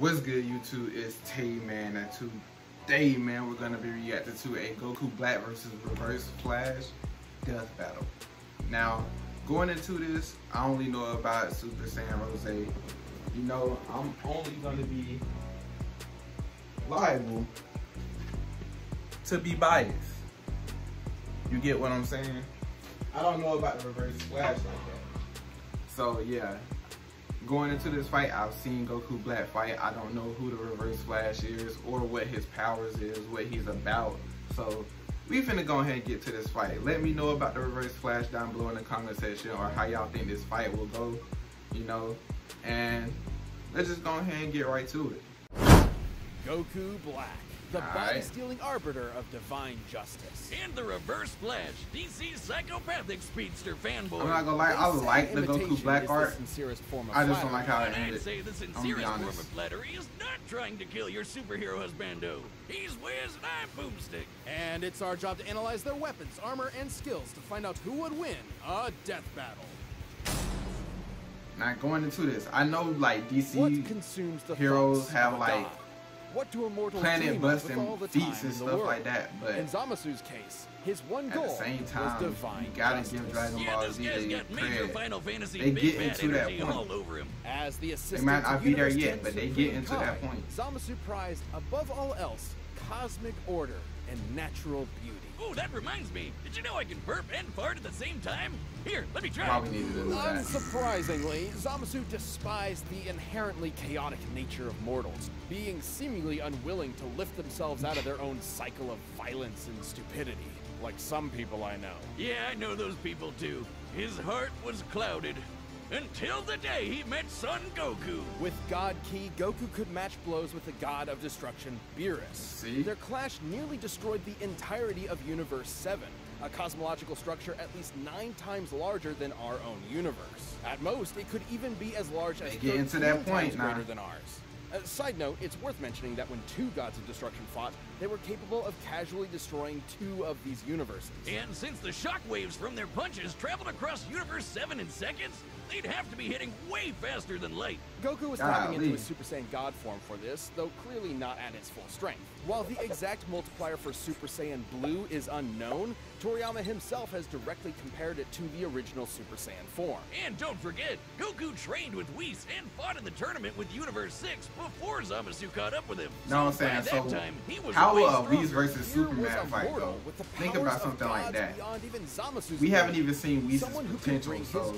What's good, YouTube? It's Taeman, and today, man, we're gonna be reacting to a Goku Black versus Reverse Flash death battle. Now, going into this, I only know about Super Saiyan Rose. You know, I'm only gonna be liable to be biased. You get what I'm saying? I don't know about the Reverse Flash like that. So yeah. Going into this fight, I've seen Goku Black fight. I don't know who the Reverse Flash is or what his powers is, what he's about. So we finna go ahead and get to this fight. Let me know about the Reverse Flash down below in the comment section, or how y'all think this fight will go, you know. And let's just go ahead and get right to it. Goku Black, the body-stealing arbiter of divine justice. And the Reverse Flash, DC's psychopathic speedster fanboy. I'm not gonna lie, I like the Goku Black art. I just don't like how it ended. I'd say the sincerest form of flattery is not trying to kill your superhero husbando. He's Wiz and I'm Boomstick. And it's our job to analyze their weapons, armor, and skills to find out who would win a death battle. Now going into this, I know like DC heroes have like planet busting feats and stuff like that, but in Zamasu's case, his one goal at the same time, was divine you gotta justice. give Dragon Ball Z credit. Final Fantasy they get into that point. All over him. As the they might not be there yet, but they get into Kai, that point. Zamasu prized above all else cosmic order and natural beauty. Oh, that reminds me. Did you know I can burp and fart at the same time? Here, let me try. Probably needed to do that. Unsurprisingly, Zamasu despised the inherently chaotic nature of mortals, being seemingly unwilling to lift themselves out of their own cycle of violence and stupidity, like some people I know. Yeah, I know those people too. His heart was clouded. Until the day he met Son Goku. With God Ki, Goku could match blows with the god of destruction, Beerus. See? Their clash nearly destroyed the entirety of Universe 7, a cosmological structure at least 9 times larger than our own universe. At most, it could even be as large as 13 times greater than ours. Side note, it's worth mentioning that when 2 gods of destruction fought, they were capable of casually destroying 2 of these universes. And since the shockwaves from their punches traveled across Universe 7 in seconds, they'd have to be hitting way faster than light. Goku was tapping into his Super Saiyan God form for this, though clearly not at its full strength. While the exact multiplier for Super Saiyan Blue is unknown, Toriyama himself has directly compared it to the original Super Saiyan form. And don't forget, Goku trained with Whis and fought in the tournament with Universe 6 before Zamasu caught up with him. No, I'm saying, so how will a Whis versus Superman fight go? Think about something like that. We haven't even seen Whis' potential, so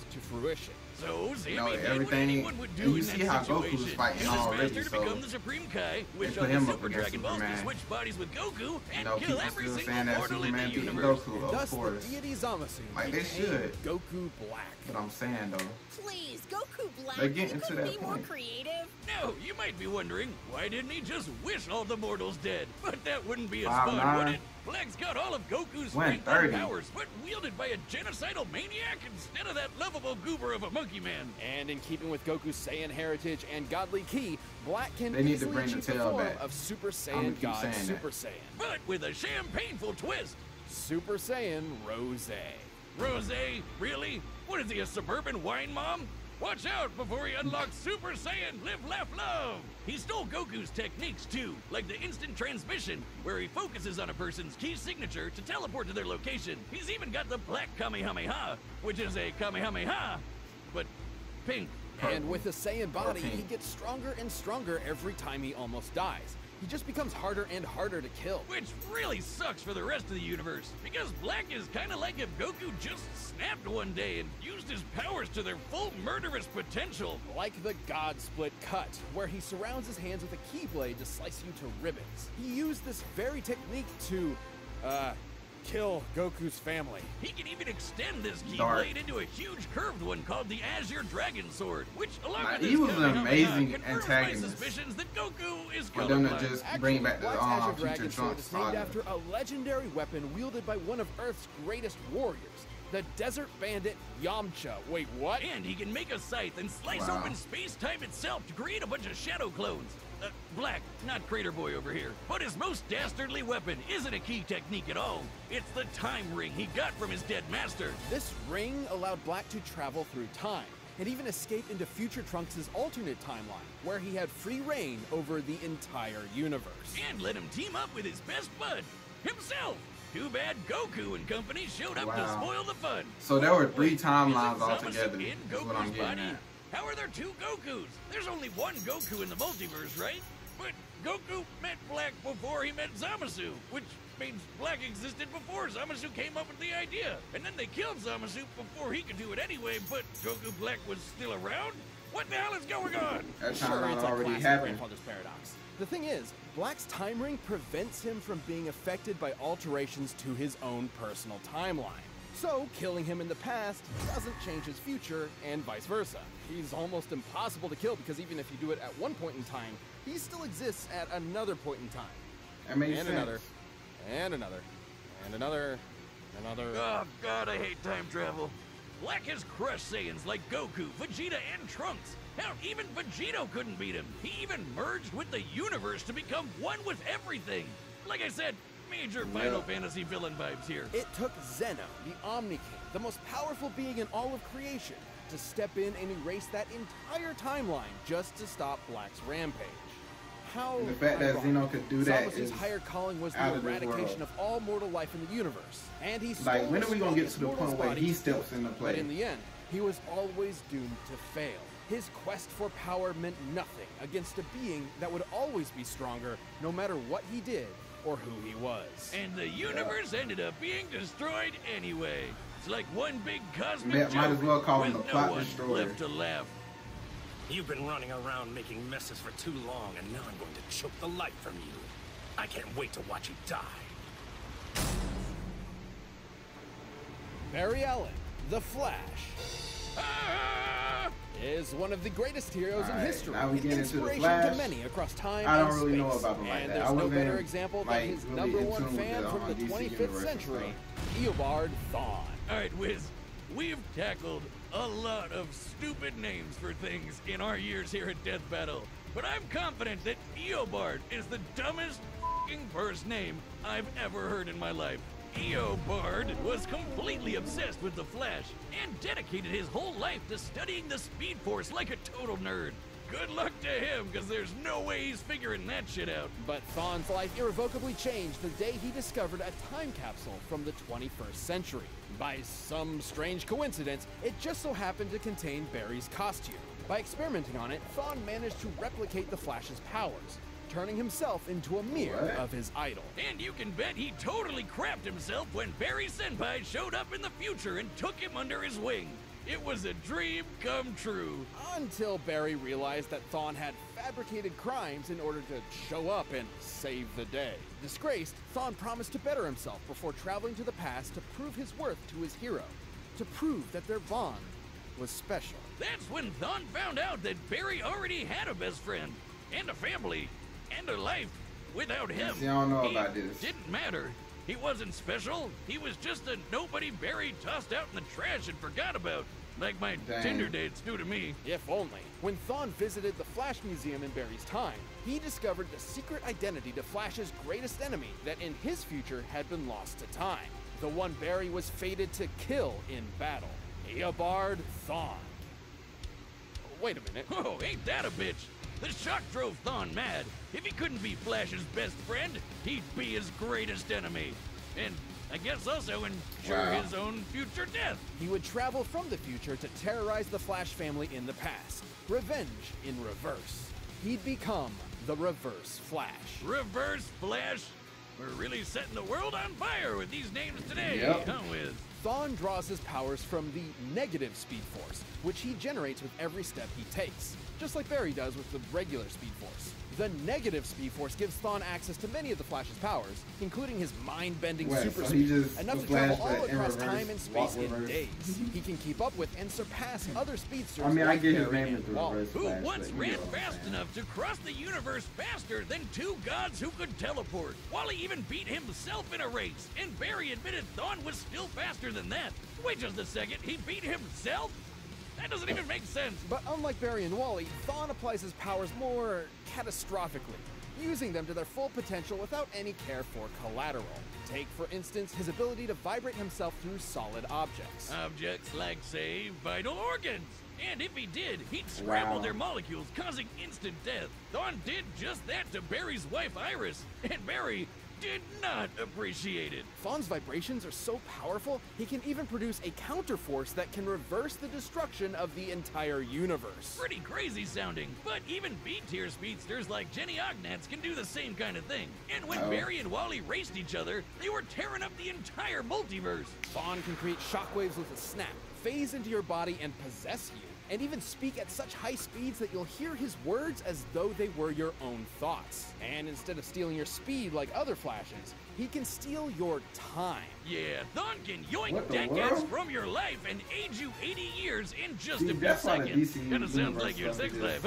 to fruition. So, you know, everything, would and you see how Goku was fighting already, so become the Supreme Kai, which put on him the up Super against Dragon Balls Superman. to switch bodies with Goku and you know, kill people every still single saying that mortal in the Superman beat universe. Goku, of Thus, course. the deity Zamasu Like they should. Goku Black. But I'm saying though, please, Goku Black, they get into that be more point. creative. No, you might be wondering, why didn't he just wish all the mortals dead? But that wouldn't be as 5'9". fun, would it? Black's got all of Goku's strength and powers, but wielded by a genocidal maniac instead of that lovable goober of a monkey man. And in keeping with Goku's Saiyan heritage and godly ki, Black can they need to easily bring the achieve the tail form back of Super Saiyan God Super Saiyan. But with a champagneful twist. Super Saiyan Rose. Rose? Really? What is he, a suburban wine mom? Watch out before he unlocks Super Saiyan Live, Laugh, Love! He stole Goku's techniques too, like the instant transmission, where he focuses on a person's key signature to teleport to their location. He's even got the Black Kamehameha, which is a Kamehameha, but pink. And with a Saiyan body, he gets stronger and stronger every time he almost dies. He just becomes harder and harder to kill. Which really sucks for the rest of the universe, because Black is kinda like if Goku just snapped one day and used his powers to their full murderous potential. Like the God Split Cut, where he surrounds his hands with a keyblade to slice you to ribbons. He used this very technique to, kill Goku's family. He can even extend this keyblade into a huge curved one called the Azure Dragon Sword, which along with he was an amazing confirms antagonist. my suspicions that Goku is For them to colorblind. just bring back the Black's Azure future Dragon Sword Trunks is named saga. after a legendary weapon wielded by one of Earth's greatest warriors, the Desert Bandit Yamcha. Wait, what? And he can make a scythe and slice open space-time itself to create a bunch of shadow clones. Black, not Crater Boy over here. But his most dastardly weapon isn't a key technique at all. It's the time ring he got from his dead master. This ring allowed Black to travel through time. and even escape into future Trunks' alternate timeline, where he had free reign over the entire universe. And let him team up with his best bud, himself. Too bad Goku and company showed up to spoil the fun. So there were 3 timelines altogether. That's what I'm getting at. How are there 2 Gokus? There's only one Goku in the multiverse, right? But Goku met Black before he met Zamasu, which means Black existed before Zamasu came up with the idea. And then they killed Zamasu before he could do it anyway, but Goku Black was still around? What the hell is going on? That timeline already happened. Grandfather's paradox. The thing is, Black's time ring prevents him from being affected by alterations to his own personal timeline. So, killing him in the past doesn't change his future, and vice versa. He's almost impossible to kill because even if you do it at one point in time, he still exists at another point in time. That makes sense. Another, and another, and another, another. Oh God, I hate time travel. Black has crushed Saiyans like Goku, Vegeta, and Trunks. Hell, even Vegito couldn't beat him. He even merged with the universe to become one with everything. Like I said, major Final Fantasy villain vibes here. It took Zeno, the Omni King, the most powerful being in all of creation, to step in and erase that entire timeline just to stop Black's rampage. How and the fact that Zeno could do that Zamasu's higher calling was out the of this eradication world. of all mortal life in the universe. And he Like, when are we gonna get to the point where he steps into play? But in the end, he was always doomed to fail. His quest for power meant nothing against a being that would always be stronger no matter what he did or who he was. And the universe ended up being destroyed anyway. It's like one big cosmic might as well call him with the plot no one destroyer. left to laugh. You've been running around making messes for too long, and now I'm going to choke the life from you. I can't wait to watch you die. Barry Allen, the Flash, Ah! is one of the greatest heroes in history. Now we get into the inspiration Flash. to many across time I don't and really know space. about him like and that. there's I no wasn't, better example than his really number in one tune with fan the, from the DC 25th universe and century, stuff. Eobard Thawne. All right, Wiz, we've tackled a lot of stupid names for things in our years here at Death Battle, but I'm confident that Eobard is the dumbest f***ing first name I've ever heard in my life. Eobard was completely obsessed with the Flash and dedicated his whole life to studying the Speed Force like a total nerd. Good luck to him, because there's no way he's figuring that shit out. But Thawne's life irrevocably changed the day he discovered a time capsule from the 21st century. By some strange coincidence, it just so happened to contain Barry's costume. By experimenting on it, Thawne managed to replicate the Flash's powers, turning himself into a mirror of his idol. And you can bet he totally crapped himself when Barry Senpai showed up in the future and took him under his wing. It was a dream come true. Until Barry realized that Thawne had fabricated crimes in order to show up and save the day. Disgraced, Thawne promised to better himself before traveling to the past to prove his worth to his hero, to prove that their bond was special. That's when Thawne found out that Barry already had a best friend, and a family, and a life. Without him, See, I don't know he about this. didn't matter. He wasn't special. He was just a nobody Barry tossed out in the trash and forgot about. Like my Tinder dates do to me. If only. When Thawne visited the Flash Museum in Barry's time, he discovered the secret identity to Flash's greatest enemy that in his future had been lost to time. The one Barry was fated to kill in battle. Eobard Thawne. Wait a minute. Oh, ain't that a bitch? The shock drove Thawne mad. If he couldn't be Flash's best friend, he'd be his greatest enemy. And I guess also ensure his own future death. He would travel from the future to terrorize the Flash family in the past. Revenge in reverse. He'd become the Reverse Flash. Reverse Flash? We're really setting the world on fire with these names today, huh, Wiz? Thawne draws his powers from the negative Speed Force, which he generates with every step he takes, just like Barry does with the regular Speed Force. The negative Speed Force gives Thawne access to many of the Flash's powers, including his mind-bending super speed, enough to travel all across time and space in days. He can keep up with and surpass other speedsters. I mean, I get his Barry name and is the Wally. Reverse Who Flash, once but you ran know what I'm fast saying. enough to cross the universe faster than 2 gods who could teleport. Wally even beat himself in a race, and Barry admitted Thawne was still faster than that. Wait just a second, he beat himself? That doesn't even make sense. But unlike Barry and Wally, Thawne applies his powers more catastrophically, using them to their full potential without any care for collateral. Take, for instance, his ability to vibrate himself through solid objects. Objects like, say, vital organs. And if he did, he'd scramble their molecules, causing instant death. Thawne did just that to Barry's wife, Iris, and Barry did not appreciate it. Thawne's vibrations are so powerful, he can even produce a counterforce that can reverse the destruction of the entire universe. Pretty crazy sounding, but even B-tier speedsters like Jenny Ognats can do the same kind of thing. And when Barry and Wally raced each other, they were tearing up the entire multiverse. Thawne can create shockwaves with a snap, phase into your body and possess you, and even speak at such high speeds that you'll hear his words as though they were your own thoughts. And instead of stealing your speed like other Flashes, he can steal your time. Yeah, Thawne can yoink decades from your life and age you 80 years in just a few seconds. Kinda sounds like your sex life,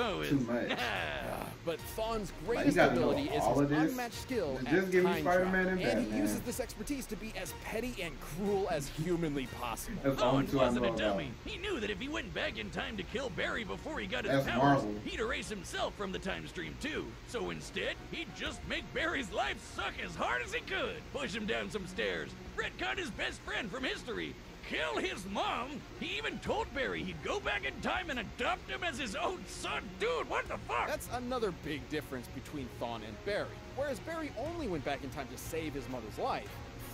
But Thawne's greatest ability is his unmatched skill at time travel, and he uses this expertise to be as petty and cruel as humanly possible. Thawne wasn't a dummy. He knew that if he went back in time to kill Barry before he got his powers, he'd erase himself from the time stream too. So instead, he'd just make Barry's life suck as hard as he could, push him down some stairs, retcon his best friend from history, kill his mom. He even told Barry he'd go back in time and adopt him as his own son. Dude, what the fuck? That's another big difference between Thawne and Barry. Whereas Barry only went back in time to save his mother's life,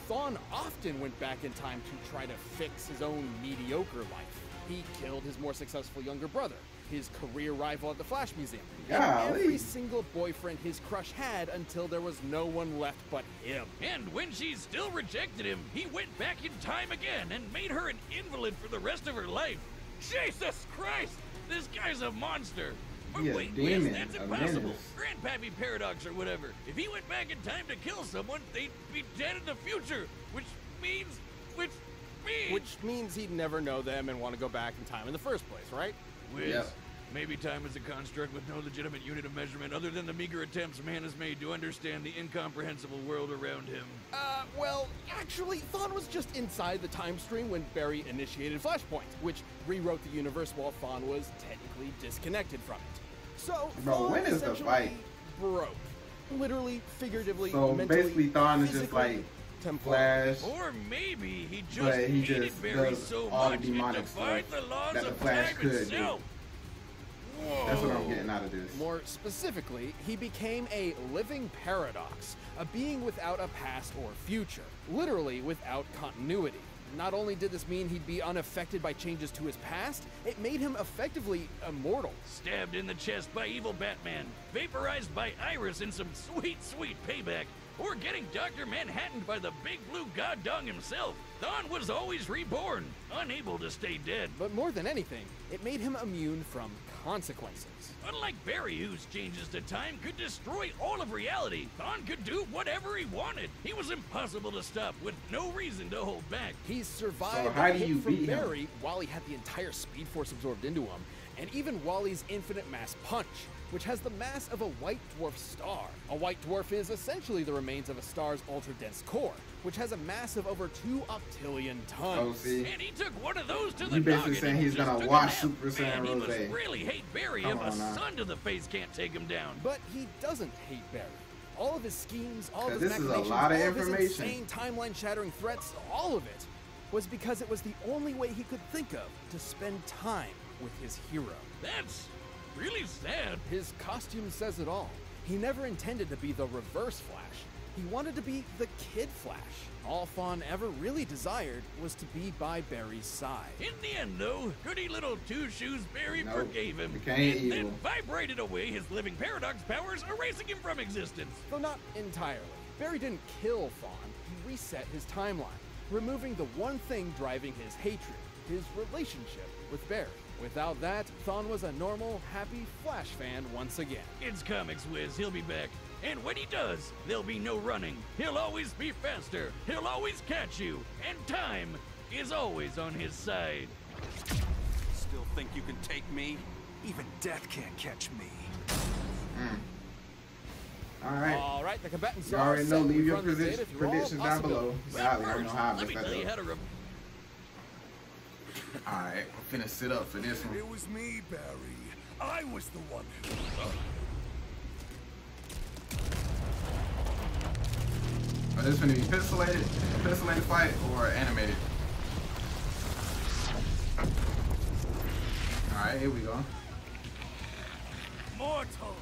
Thawne often went back in time to try to fix his own mediocre life. He killed his more successful younger brother, his career rival at the Flash Museum, and every single boyfriend his crush had until there was no one left but him. And when she still rejected him, he went back in time again and made her an invalid for the rest of her life. Jesus Christ! This guy's a monster! But wait, Wiz, that's impossible. Grandpappy Paradox or whatever. If he went back in time to kill someone, they'd be dead in the future, which means he'd never know them and want to go back in time in the first place, right? Wiz, maybe time is a construct with no legitimate unit of measurement other than the meager attempts man has made to understand the incomprehensible world around him. Well, actually, Thawne was just inside the time stream when Barry initiated Flashpoint, which rewrote the universe while Thawne was technically disconnected from it. So, Bro, when is the fight? Broke. Literally, figuratively, so mentally, basically Thawne is just like Flash, or maybe he just hated Barry so much it defied the laws of time itself. That's what I'm getting out of this. More specifically, he became a living paradox, a being without a past or future, literally without continuity. Not only did this mean he'd be unaffected by changes to his past, it made him effectively immortal. Stabbed in the chest by evil Batman, vaporized by Iris in some sweet, sweet payback, or getting Dr. Manhattaned by the big blue god dong himself, Thawne was always reborn, unable to stay dead. But more than anything, it made him immune from consequences. Unlike Barry, whose changes to time could destroy all of reality, Thawne could do whatever he wanted. He was impossible to stop, with no reason to hold back. He survived a hit from Barry while he had the entire Speed Force absorbed into him, and even Wally's infinite mass punch, which has the mass of a white dwarf star. A white dwarf is essentially the remains of a star's ultra-dense core, which has a mass of over 2 octillion tons. Oh, see? And he took one of those to the You basically saying he's gonna watch Super Saiyan Rose. He must really hate Barry if a sun to the face can't take him down. But he doesn't hate Barry. All of his schemes, all of his machinations, all of his insane timeline-shattering threats, all of it was because it was the only way he could think of to spend time with his hero. That's really sad. His costume says it all. He never intended to be the Reverse Flash. He wanted to be the Kid Flash. All Thawne ever really desired was to be by Barry's side. In the end, though, goody little Two-Shoes Barry forgave him, and then vibrated away his living paradox powers, erasing him from existence. Though not entirely. Barry didn't kill Thawne. He reset his timeline, removing the one thing driving his hatred, his relationship with Barry. Without that, Thawne was a normal, happy Flash fan once again. It's comics, Wiz. He'll be back. And when he does, there'll be no running. He'll always be faster. He'll always catch you. And time is always on his side. Still think you can take me? Even death can't catch me. All right, the combatants you already know. Leave your predictions down below. Let me tell you how to Alright, I'm finna sit up for this one. It was me, Barry. I was the one who... Is this gonna be pixelated fight or animated? Alright, Alright, here we go. Mortal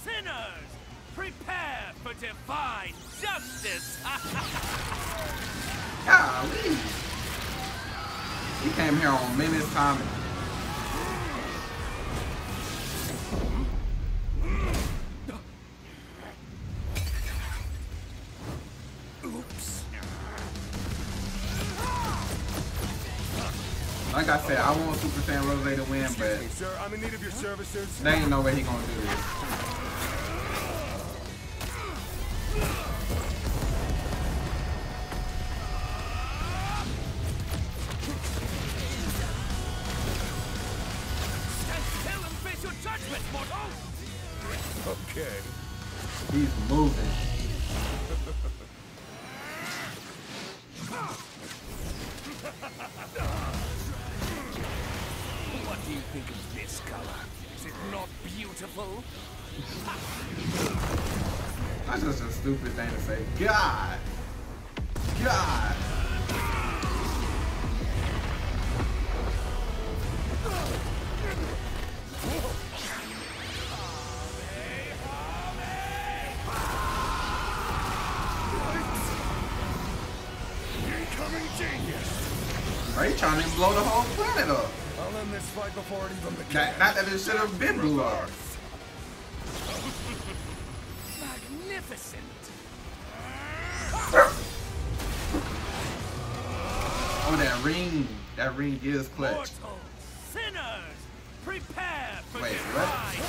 sinners, prepare for divine justice. Golly. He came here on Menace time. Like I said, I want Super Saiyan Rose to win, but sir, I'm in need of your services. there ain't no way he gonna do this. Stand still and face your judgment, mortal. Okay. He's moving. What do you think of this color? Is it not beautiful? That's just a stupid thing to say. God! God! Incoming genius. Are you trying to blow the whole planet up? I'll end this fight before it even begins. Not that it should have been blew up. Magnificent. Oh, that ring is clutch. Mortal sinners, prepare for Wait, divine.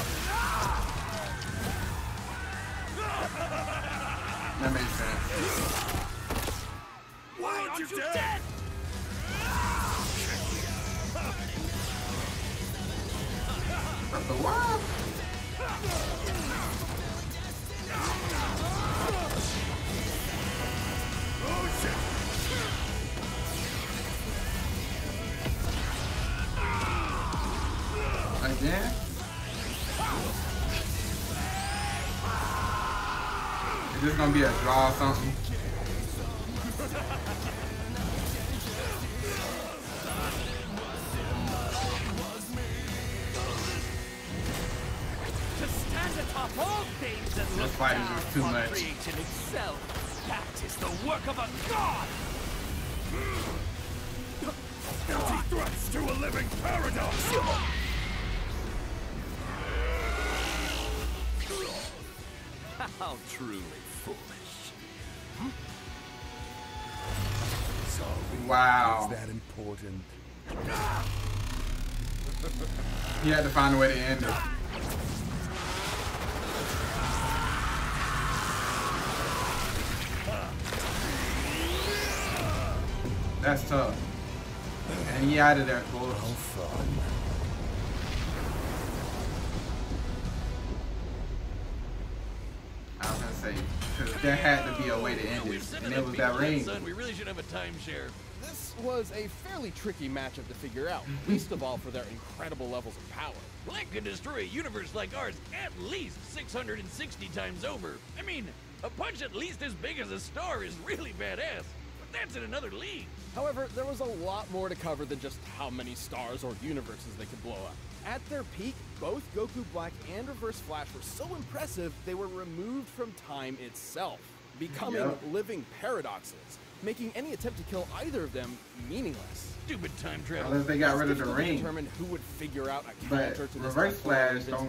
That makes sense. Why aren't you dead? What the world? Again? Is this gonna be a draw or something? To stand atop all things and look fight is down just too upon much. creation itself. That is the work of a god. Empty threats to a living paradox. How truly foolish. So, Wow. is that important? He had to find a way to end it. That's tough. And he out of there, cool. No fun. I was gonna say, because there had to be a way to end this, and it was that ring. Son, we really should have a timeshare. This was a fairly tricky matchup to figure out, least of all for their incredible levels of power. Black could destroy a universe like ours at least 660 times over. I mean, a punch at least as big as a star is really badass. But that's in another league. However, there was a lot more to cover than just how many stars or universes they could blow up. At their peak, both Goku Black and Reverse Flash were so impressive they were removed from time itself, becoming living paradoxes, making any attempt to kill either of them meaningless. Stupid time travel. Unless they got rid of the Difficult to ring. determine who would figure out a But counter to this Reverse Flash don't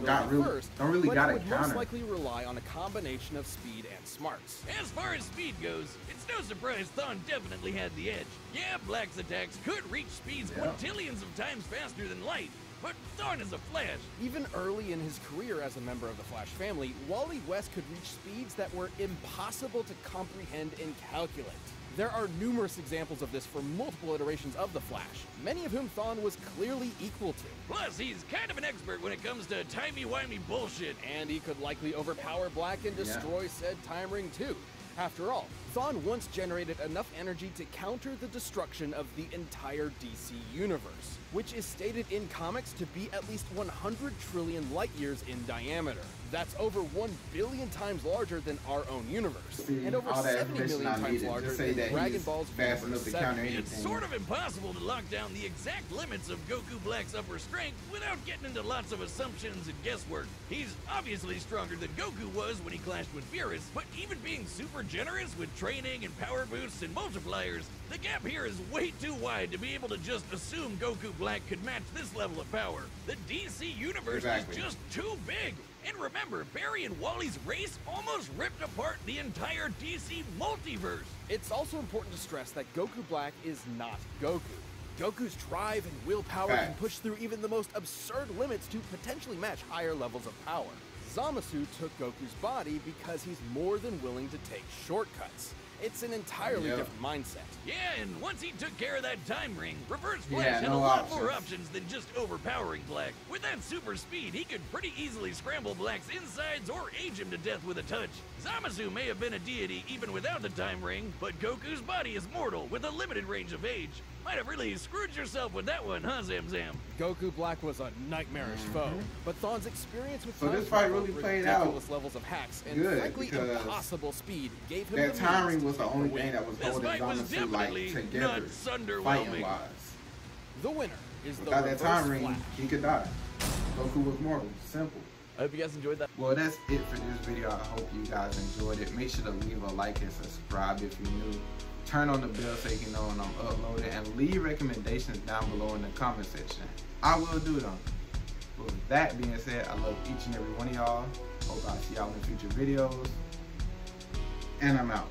really but got it a would most counter. likely rely on a combination of speed and smarts. As far as speed goes, it's no surprise Thawne definitely had the edge. Yeah, Black's attacks could reach speeds quintillions of times faster than light, but Thawne is a Flash. Even early in his career as a member of the Flash family, Wally West could reach speeds that were impossible to comprehend and calculate. There are numerous examples of this for multiple iterations of the Flash, many of whom Thawne was clearly equal to. Plus, he's kind of an expert when it comes to timey-wimey bullshit. And he could likely overpower Black and destroy said time ring too. After all, Thawne once generated enough energy to counter the destruction of the entire DC universe, which is stated in comics to be at least 100 trillion light years in diameter. That's over 1 billion times larger than our own universe, and over 70 million times larger than Dragon Ball's Universe 7. It's sort of impossible to lock down the exact limits of Goku Black's upper strength without getting into lots of assumptions and guesswork. He's obviously stronger than Goku was when he clashed with Beerus, but even being super generous with training and power boosts and multipliers, the gap here is way too wide to be able to just assume Goku Black could match this level of power. The DC universe is just too big. And remember, Barry and Wally's race almost ripped apart the entire DC multiverse. It's also important to stress that Goku Black is not Goku. Goku's drive and willpower can push through even the most absurd limits to potentially match higher levels of power. Zamasu took Goku's body because he's more than willing to take shortcuts. It's an entirely different mindset. Yeah, and once he took care of that time ring, Reverse Flash had a lot more options than just overpowering Black. With that super speed, he could pretty easily scramble Black's insides or age him to death with a touch. Zamasu may have been a deity even without the time ring, but Goku's body is mortal with a limited range of age. Might have really screwed yourself with that one, huh, Zamzam? Goku Black was a nightmarish foe, but Thawne's experience with this fight really played out ridiculous levels of hacks and frankly impossible speed gave him that time ring was the only thing that was holding Zamasu like together, fighting wise. The winner is the Without that time ring, he could die. Goku was mortal. Simple. I hope you guys enjoyed that. Well, that's it for this video. I hope you guys enjoyed it. Make sure to leave a like and subscribe if you're new. Turn on the bell so you can know when I'm uploading, and leave recommendations down below in the comment section. I will do them. But with that being said, I love each and every one of y'all. Hope I see y'all in future videos. And I'm out.